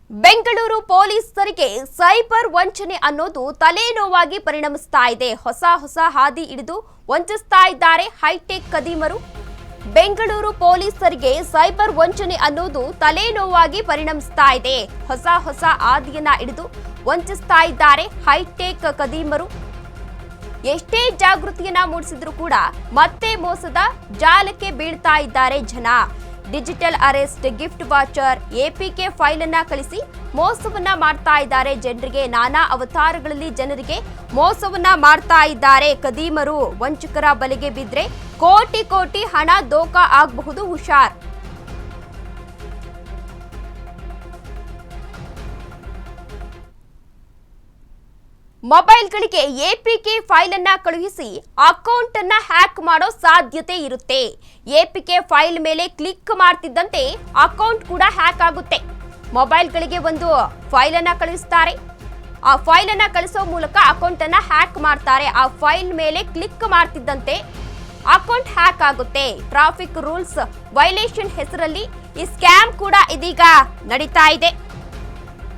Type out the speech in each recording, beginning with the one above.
ಬೆಂಗಳೂರು ಪೊಲೀಸರಿಗೆ ಸೈಬರ್ ವಂಚನೆ ಅನ್ನೋದು ತಲೆನೋವಾಗಿ ಪರಿಣಮಿಸ್ತಾ ಇದೆ. ಹೊಸ ಹಾದಿ ಹಿಡಿದು ವಂಚಿಸ್ತಾ ಇದ್ದಾರೆ ಹೈಟೆಕ್ ಕದೀಮರು. ಬೆಂಗಳೂರು ಪೊಲೀಸರಿಗೆ ಸೈಬರ್ ವಂಚನೆ ಅನ್ನೋದು ತಲೆನೋವಾಗಿ ಪರಿಣಮಿಸ್ತಾ ಇದೆ. ಹೊಸ ಹಾದಿಯನ್ನ ಹಿಡಿದು ವಂಚಿಸ್ತಾ ಇದ್ದಾರೆ ಹೈಟೆಕ್ ಕದೀಮರು. ಎಷ್ಟೇ ಜಾಗೃತಿಯನ್ನ ಮೂಡಿಸಿದ್ರು ಕೂಡ ಮತ್ತೆ ಮೋಸದ ಜಾಲಕ್ಕೆ ಬೀಳ್ತಾ ಇದ್ದಾರೆ ಜನ. Digital arrest, gift voucher, APK file ಅನ್ನ ಕಳಿಸಿ ಮೋಸವನ್ನ ಮಾಡ್ತಾ ಇದ್ದಾರೆ ಜನರಿಗೆ. ನಾನಾ ಅವತಾರಗಳಲ್ಲಿ ಜನರಿಗೆ ಮೋಸವನ್ನ ಮಾಡ್ತಾ ಇದ್ದಾರೆ ಕದೀಮರು. ವಂಚಕರ ಬಲೆಗೆ ಬಿದ್ರೆ ಕೋಟಿ ಹಣ ದೋಖಾ ಆಗಬಹುದು, ಹುಷಾರ್. ಮೊಬೈಲ್ಗಳಿಗೆ ಎಪಿಕೆ ಫೈಲ್ ಅನ್ನ ಕಳುಹಿಸಿ ಅಕೌಂಟ್ ಅನ್ನ ಹ್ಯಾಕ್ ಮಾಡೋ ಸಾಧ್ಯತೆ ಇರುತ್ತೆ. ಎಪಿಕೆ ಫೈಲ್ ಮೇಲೆ ಕ್ಲಿಕ್ ಮಾಡ್ತಿದ್ದಂತೆ ಅಕೌಂಟ್ ಕೂಡ ಹ್ಯಾಕ್ ಆಗುತ್ತೆ. ಮೊಬೈಲ್ಗಳಿಗೆ ಒಂದು ಫೈಲ್ ಅನ್ನ ಕಳುಹಿಸ್ತಾರೆ. ಆ ಫೈಲ್ ಅನ್ನ ಕಳಿಸೋ ಮೂಲಕ ಅಕೌಂಟ್ ಅನ್ನ ಹ್ಯಾಕ್ ಮಾಡ್ತಾರೆ. ಆ ಫೈಲ್ ಮೇಲೆ ಕ್ಲಿಕ್ ಮಾಡ್ತಿದ್ದಂತೆ ಅಕೌಂಟ್ ಹ್ಯಾಕ್ ಆಗುತ್ತೆ. ಟ್ರಾಫಿಕ್ ರೂಲ್ಸ್ ವೈಲೇಷನ್ ಹೆಸರಲ್ಲಿ ಈ ಸ್ಕ್ಯಾಮ್ ಕೂಡ ಇದೀಗ ನಡೀತಾ ಇದೆ.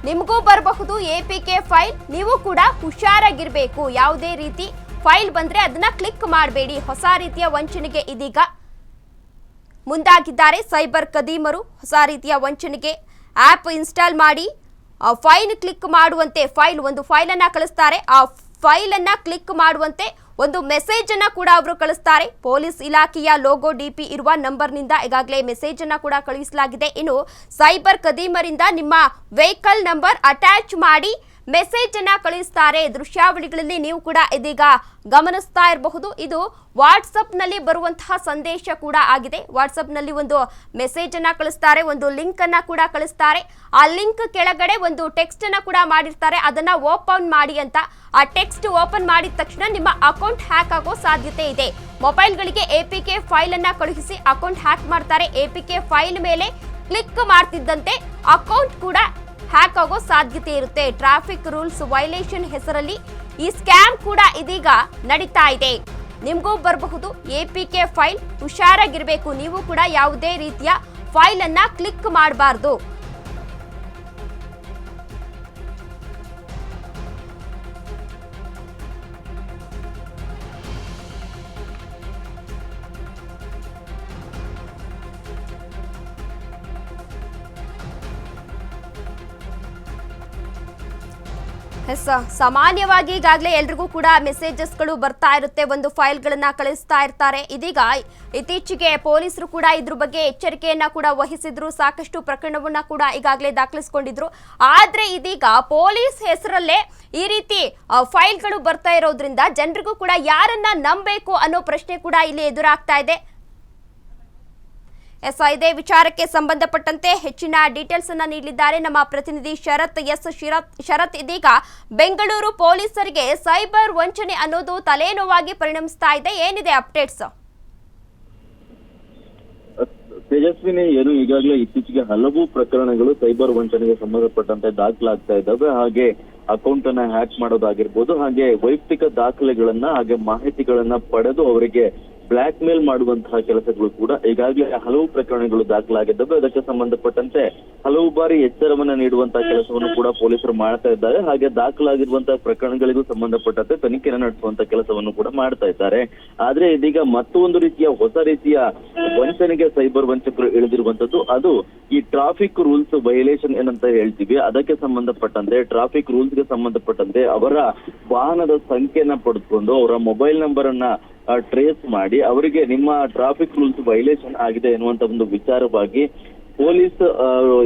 ನಿಮಗೂ ಬರಬಹುದು ಎಪಿಕೆ ಫೈಲ್. ನೀವು ಕೂಡ ಹುಷಾರಾಗಿರ್ಬೇಕು. ಯಾವುದೇ ರೀತಿ ಫೈಲ್ ಬಂದ್ರೆ ಅದನ್ನ ಕ್ಲಿಕ್ ಮಾಡಬೇಡಿ. ಹೊಸ ರೀತಿಯ ವಂಚನೆಗೆ ಇದೀಗ ಮುಂದಾಗಿದ್ದಾರೆ ಸೈಬರ್ ಕದೀಮರು. ಹೊಸ ರೀತಿಯ ವಂಚನೆಗೆ ಆಪ್ ಇನ್ಸ್ಟಾಲ್ ಮಾಡಿ ಫೈಲ್ ಕ್ಲಿಕ್ ಮಾಡುವಂತೆ ಒಂದು ಫೈಲ್ ಅನ್ನ ಕಳಿಸ್ತಾರೆ. ಆ ಫೈಲ್ ಅನ್ನ ಕ್ಲಿಕ್ ಮಾಡುವಂತೆ ಒಂದು ಮೆಸೇಜ್ ಅನ್ನ ಕೂಡ ಅವರು ಕಳಿಸ್ತಾರೆ. ಪೊಲೀಸ್ ಇಲಾಖೆಯ ಲೋಗೋ ಡಿಪಿ ಇರುವ ನಂಬರ್ನಿಂದ ಈಗಾಗಲೇ ಮೆಸೇಜ್ ಅನ್ನ ಕೂಡ ಕಳುಹಿಸಲಾಗಿದೆ. ಇನ್ನು ಸೈಬರ್ ಕದೀಮರಿಂದ ನಿಮ್ಮ ವೆಹಿಕಲ್ ನಂಬರ್ ಅಟ್ಯಾಚ್ ಮಾಡಿ ಮೆಸೇಜ್ ಅನ್ನ ಕಳುಹಿಸ್ತಾರೆ. ದೃಶ್ಯಾವಳಿಗಳಲ್ಲಿ ನೀವು ಕೂಡ ಇದೀಗ ಗಮನಿಸ್ತಾ ಇರಬಹುದು. ಇದು ವಾಟ್ಸಪ್ ನಲ್ಲಿ ಬರುವಂತಹ ಸಂದೇಶ ಕೂಡ ಆಗಿದೆ. ವಾಟ್ಸಪ್ ನಲ್ಲಿ ಒಂದು ಮೆಸೇಜ್ ಅನ್ನ ಕಳಿಸ್ತಾರೆ, ಒಂದು ಲಿಂಕ್ ಅನ್ನ ಕೂಡ ಕಳಿಸ್ತಾರೆ. ಆ ಲಿಂಕ್ ಕೆಳಗಡೆ ಒಂದು ಟೆಕ್ಸ್ಟ್ ಅನ್ನ ಕೂಡ ಮಾಡಿರ್ತಾರೆ, ಅದನ್ನ ಓಪನ್ ಮಾಡಿ ಅಂತ. ಆ ಟೆಕ್ಸ್ಟ್ ಓಪನ್ ಮಾಡಿದ ತಕ್ಷಣ ನಿಮ್ಮ ಅಕೌಂಟ್ ಹ್ಯಾಕ್ ಆಗೋ ಸಾಧ್ಯತೆ ಇದೆ. ಮೊಬೈಲ್ಗಳಿಗೆ ಎಪಿಕೆ ಫೈಲ್ ಅನ್ನ ಕಳುಹಿಸಿ ಅಕೌಂಟ್ ಹ್ಯಾಕ್ ಮಾಡ್ತಾರೆ. ಎಪಿಕೆ ಫೈಲ್ ಮೇಲೆ ಕ್ಲಿಕ್ ಮಾಡ್ತಿದ್ದಂತೆ ಅಕೌಂಟ್ ಕೂಡ ಹ್ಯಾಕ್ ಆಗೋ ಸಾಧ್ಯತೆ ಇರುತ್ತೆ. ಟ್ರಾಫಿಕ್ ರೂಲ್ಸ್ ವೈಲೇಷನ್ ಹೆಸರಲ್ಲಿ ಈ ಸ್ಕ್ಯಾಮ್ ಕೂಡ ಇದೀಗ ನಡೀತಾ ಇದೆ. ನಿಮಗೂ ಬರಬಹುದು ಎಪಿಕೆ ಫೈಲ್. ಹುಷಾರಾಗಿರ್ಬೇಕು. ನೀವು ಕೂಡ ಯಾವುದೇ ರೀತಿಯ ಫೈಲ್ ಅನ್ನ ಕ್ಲಿಕ್ ಮಾಡಬಾರ್ದು. ಸಾಮಾನ್ಯವಾಗಿ ಈಗಾಗಲೇ ಎಲ್ರಿಗೂ ಕೂಡ ಮೆಸೇಜಸ್ಗಳು ಬರ್ತಾ ಇರುತ್ತೆ, ಒಂದು ಫೈಲ್ಗಳನ್ನ ಕಳಿಸ್ತಾ ಇರ್ತಾರೆ. ಇದೀಗ ಇತ್ತೀಚೆಗೆ ಪೊಲೀಸರು ಕೂಡ ಇದ್ರ ಬಗ್ಗೆ ಎಚ್ಚರಿಕೆಯನ್ನ ಕೂಡ ವಹಿಸಿದ್ರು. ಸಾಕಷ್ಟು ಪ್ರಕರಣವನ್ನ ಕೂಡ ಈಗಾಗಲೇ ದಾಖಲಿಸಿಕೊಂಡಿದ್ರು. ಆದ್ರೆ ಇದೀಗ ಪೊಲೀಸ್ ಹೆಸರಲ್ಲೇ ಈ ರೀತಿ ಫೈಲ್ಗಳು ಬರ್ತಾ ಇರೋದ್ರಿಂದ ಜನರಿಗೂ ಕೂಡ ಯಾರನ್ನ ನಂಬಬೇಕು ಅನ್ನೋ ಪ್ರಶ್ನೆ ಕೂಡ ಇಲ್ಲಿ ಎದುರಾಗ್ತಾ ಇದೆ. ಇದೇ ವಿಚಾರಕ್ಕೆ ಸಂಬಂಧಪಟ್ಟಂತೆ ಹೆಚ್ಚಿನ ಡೀಟೇಲ್ಸ್ ಅನ್ನ ನೀಡಲಿದ್ದಾರೆ ನಮ್ಮ ಪ್ರತಿನಿಧಿ ಶರತ್. ಇದೀಗ ಬೆಂಗಳೂರು ಪೊಲೀಸರಿಗೆ ಸೈಬರ್ ವಂಚನೆ ಅನ್ನೋದು ತಲೆನೋವಾಗಿ ಪರಿಣಮಿಸ್ತಾ ಇದೆ. ಏನಿದೆ ಅಪ್ಡೇಟ್ಸ್? ತೇಜಸ್ವಿನಿ, ಏನು ಈಗಾಗಲೇ ಇತ್ತೀಚೆಗೆ ಹಲವು ಪ್ರಕರಣಗಳು ಸೈಬರ್ ವಂಚನೆಗೆ ಸಂಬಂಧಪಟ್ಟಂತೆ ದಾಖಲಾಗ್ತಾ ಇದ್ದಾವೆ. ಹಾಗೆ ಅಕೌಂಟ್ ಅನ್ನ ಹ್ಯಾಕ್ ಮಾಡೋದಾಗಿರ್ಬೋದು, ಹಾಗೆ ವೈಯಕ್ತಿಕ ದಾಖಲೆಗಳನ್ನ ಹಾಗೆ ಮಾಹಿತಿಗಳನ್ನ ಪಡೆದು ಅವರಿಗೆ ಬ್ಲಾಕ್ ಮೇಲ್ ಮಾಡುವಂತಹ ಕೆಲಸಗಳು ಕೂಡ ಈಗಾಗಲೇ ಹಲವು ಪ್ರಕರಣಗಳು ದಾಖಲಾಗಿದ್ದಾವೆ. ಅದಕ್ಕೆ ಸಂಬಂಧಪಟ್ಟಂತೆ ಹಲವು ಬಾರಿ ಎಚ್ಚರವನ್ನ ನೀಡುವಂತಹ ಕೆಲಸವನ್ನು ಕೂಡ ಪೊಲೀಸರು ಮಾಡ್ತಾ ಇದ್ದಾರೆ. ಹಾಗೆ ದಾಖಲಾಗಿರುವಂತಹ ಪ್ರಕರಣಗಳಿಗೂ ಸಂಬಂಧಪಟ್ಟಂತೆ ತನಿಖೆಯನ್ನು ನಡೆಸುವಂತ ಕೆಲಸವನ್ನು ಕೂಡ ಮಾಡ್ತಾ ಇದ್ದಾರೆ. ಆದ್ರೆ ಇದೀಗ ಮತ್ತೊಂದು ರೀತಿಯ ಹೊಸ ರೀತಿಯ ವಂಚನೆಗೆ ಸೈಬರ್ ವಂಚಕರು ಇಳಿದಿರುವಂತದ್ದು, ಅದು ಈ ಟ್ರಾಫಿಕ್ ರೂಲ್ಸ್ ವೈಲೇಷನ್ ಏನಂತ ಹೇಳ್ತೀವಿ. ಅದಕ್ಕೆ ಸಂಬಂಧಪಟ್ಟಂತೆ ಟ್ರಾಫಿಕ್ ರೂಲ್ಸ್ ಗೆ ಸಂಬಂಧಪಟ್ಟಂತೆ ಅವರ ವಾಹನದ ಸಂಖ್ಯೆಯನ್ನ ಪಡೆದುಕೊಂಡು ಅವರ ಮೊಬೈಲ್ ನಂಬರ್ ಅನ್ನ ಟ್ರೇಸ್ ಮಾಡಿ ಅವರಿಗೆ ನಿಮ್ಮ ಟ್ರಾಫಿಕ್ ರೂಲ್ಸ್ ವೈಲೇಷನ್ ಆಗಿದೆ ಎನ್ನುವಂತ ಒಂದು ವಿಚಾರವಾಗಿ ಪೊಲೀಸ್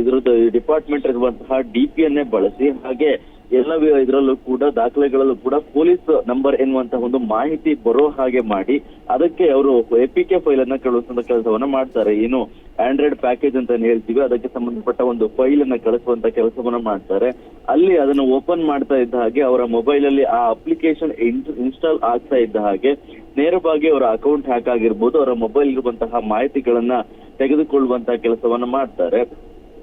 ಇದ್ರದ್ದು ಡಿಪಾರ್ಟ್ಮೆಂಟ್ ಇರುವಂತಹ ಡಿಪಿಯನ್ನೇ ಬಳಸಿ ಹಾಗೆ ಎಲ್ಲ ಇದರಲ್ಲೂ ಕೂಡ ದಾಖಲೆಗಳಲ್ಲೂ ಕೂಡ ಪೊಲೀಸ್ ನಂಬರ್ ಎನ್ನುವಂತಹ ಒಂದು ಮಾಹಿತಿ ಬರೋ ಹಾಗೆ ಮಾಡಿ ಅದಕ್ಕೆ ಅವರು ಎಪಿಕೆ ಫೈಲ್ ಅನ್ನ ಕಳಿಸುವಂತ ಕೆಲಸವನ್ನ ಮಾಡ್ತಾರೆ. ಏನು ಆಂಡ್ರಾಯ್ಡ್ ಪ್ಯಾಕೇಜ್ ಅಂತ ಹೇಳ್ತೀವಿ, ಅದಕ್ಕೆ ಸಂಬಂಧಪಟ್ಟ ಒಂದು ಫೈಲ್ ಅನ್ನ ಕಳಿಸುವಂತ ಕೆಲಸವನ್ನ ಮಾಡ್ತಾರೆ. ಅಲ್ಲಿ ಅದನ್ನು ಓಪನ್ ಮಾಡ್ತಾ ಇದ್ದ ಹಾಗೆ ಅವರ ಮೊಬೈಲ್ ಅಲ್ಲಿ ಆ ಅಪ್ಲಿಕೇಶನ್ ಇನ್ಸ್ಟಾಲ್ ಆಗ್ತಾ ಇದ್ದ ಹಾಗೆ ನೇರವಾಗಿ ಅವರ ಅಕೌಂಟ್ ಹ್ಯಾಕ್ ಆಗಿರ್ಬೋದು, ಅವರ ಮೊಬೈಲ್ ಇರುವಂತಹ ಮಾಹಿತಿಗಳನ್ನ ತೆಗೆದುಕೊಳ್ಳುವಂತಹ ಕೆಲಸವನ್ನ ಮಾಡ್ತಾರೆ.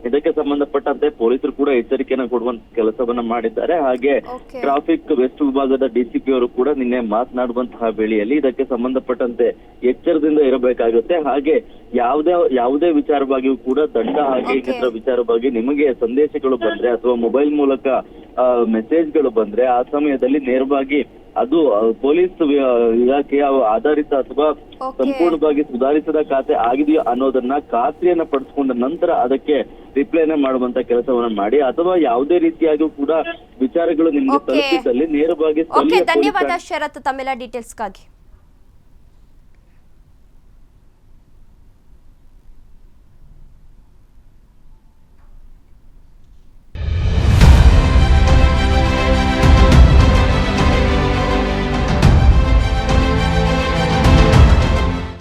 ಇದಕ್ಕೆ ಸಂಬಂಧಪಟ್ಟಂತೆ ಪೊಲೀಸರು ಕೂಡ ಎಚ್ಚರಿಕೆಯನ್ನು ಕೊಡುವಂತ ಕೆಲಸವನ್ನ ಮಾಡಿದ್ದಾರೆ. ಹಾಗೆ Okay. ಟ್ರಾಫಿಕ್ ವೆಸ್ಟ್ ವಿಭಾಗದ ಡಿಸಿಪಿ ಅವರು ಕೂಡ ನಿನ್ನೆ ಮಾತನಾಡುವಂತಹ ವೇಳೆಯಲ್ಲಿ ಇದಕ್ಕೆ ಸಂಬಂಧಪಟ್ಟಂತೆ ಎಚ್ಚರದಿಂದ ಇರಬೇಕಾಗುತ್ತೆ. ಹಾಗೆ ಯಾವುದೇ ವಿಚಾರವಾಗಿಯೂ ಕೂಡ ದಂಡ ಹಾಗೆ ಇದರ ವಿಚಾರವಾಗಿ ನಿಮಗೆ ಸಂದೇಶಗಳು ಬಂದ್ರೆ ಅಥವಾ ಮೊಬೈಲ್ ಮೂಲಕ ಮೆಸೇಜ್ಗಳು ಬಂದ್ರೆ ಆ ಸಮಯದಲ್ಲಿ ನೇರವಾಗಿ ಅದು ಪೊಲೀಸ್ ಇಲಾಖೆಯ ಆಧಾರಿತ ಅಥವಾ ಸಂಪೂರ್ಣವಾಗಿ ಸುಧಾರಿಸಿದ ಖಾತೆ ಆಗಿದೆಯೋ ಅನ್ನೋದನ್ನ ಖಾತ್ರಿಯನ್ನ ಪಡಿಸ್ಕೊಂಡ ನಂತರ ಅದಕ್ಕೆ ರಿಪ್ಲೈನ ಮಾಡುವಂತ ಕೆಲಸವನ್ನ ಮಾಡಿ, ಅಥವಾ ಯಾವುದೇ ರೀತಿಯಾಗಿಯೂ ಕೂಡ ವಿಚಾರಗಳು ನಿಮ್ಗೆ ತಲುಪಿದ್ದಲ್ಲಿ ನೇರವಾಗಿ ಧನ್ಯವಾದ ಶರತ್ ತಮ್ಮೆಲ್ಲ ಡೀಟೇಲ್ಸ್ಗಾಗಿ.